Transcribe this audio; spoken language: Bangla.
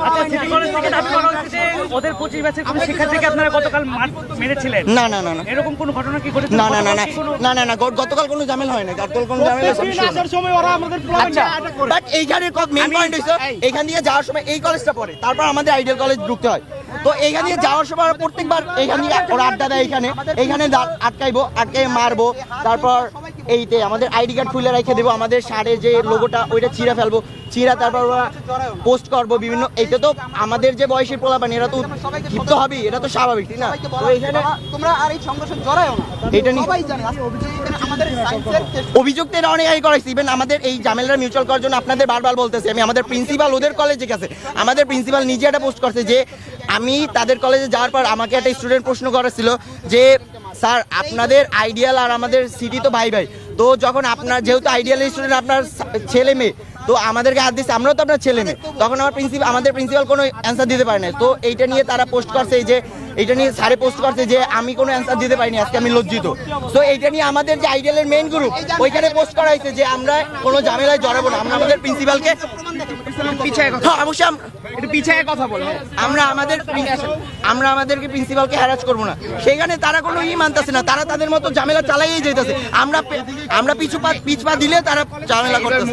আচ্ছা, সিটি কলেজ থেকে দাবি করা হচ্ছে যে ওদের 25 ব্যাচের কোনো শিক্ষার্থীকে আপনারা গতকাল মেরেছিলেন। না না না না এরকম কোনো ঘটনা কি ঘটেছে? না না না না না না না গতকাল কোনো ঝামেলা হয় না, গতকাল কোনো ঝামেলা আচ্ছা, বাট এইখানে মেইন পয়েন্ট হইছে এইখান দিয়ে যাওয়ার সময় এই কলেজটা পড়ে, তারপর আমাদের আইডিয়াল কলেজ ঢুকতে হয়। তো এইখান দিয়ে যাওয়ার সময় প্রত্যেকবার এইখান দিয়ে ওরা আড্ডা দেয়, এইখানে আটকাইবো, আটকাই মারবো, তারপর এইতে আমাদের আইডি কার্ড খুলে রেখে দেবো, আমাদের শার্টের যে লোগোটা ওইটা ছিঁড়ে ফেলবো, ছিঁড়া তারপর ওরা পোস্ট করবো বিভিন্ন। এইটা তো আমাদের যে বয়সের পোলাপানি এরা তো ক্ষিপ্ত হবেই, এটা তো স্বাভাবিক, ঠিক না? তো এইখানে তোমরা আর এই সংঘর্ষে জড়ায়ও না, এটা নিয়ে সবাই জানে আমাদের সায়েন্সের অভিযোগ তো এরা অনেক আগে করাইছে। ইভেন আমাদের এই ঝামেলাটা মিউচুয়াল করার জন্য আপনাদের বারবার বলতেছি আমি, আমাদের প্রিন্সিপাল ওদের কলেজে গেছে, আমাদের প্রিন্সিপাল নিজে একটা পোস্ট করছে যে আমি তাদের কলেজে যাওয়ার পর আমাকে একটা স্টুডেন্ট প্রশ্ন করেছিল যে স্যার আপনাদের আইডিয়াল আর আমাদের সিটি তো ভাই ভাই, তো যখন আপনার যেহেতু আইডিয়াল স্টুডেন্ট আপনার ছেলে মেয়ে, তো আমাদেরকে হাত দিচ্ছে, আমরাও তো আপনার ছেলে মেয়ে। তখন আমাদের প্রিন্সিপাল কোনো অ্যান্সার দিতে পারে না। তো এইটা নিয়ে তারা পোস্ট করছে যে এইটা নিয়ে স্যারে পোস্ট করছে যে আমি কোনো অ্যান্সার দিতে পারিনি, আজকে আমি লজ্জিত। তো এইটা নিয়ে আমাদের যে আইডিয়ালের মেইন গ্রুপ ওইখানে পোস্ট করা হয়েছে যে আমরা কোনো ঝামেলায় জড়াবো না, আমরা আমাদের প্রিন্সিপালকে পিছায় কথা, হ্যাঁ অবশ্যই একটু পিছায় কথা বলবো, আমরা আমাদেরকে প্রিন্সিপালকে হ্যারাস করবো না। সেখানে তারা কোনো মানতেছে না, তারা তাদের মতো ঝামেলা চালাইয়ে যেতেছে। আমরা পিছপা দিলে তারা ঝামেলা করতেছে।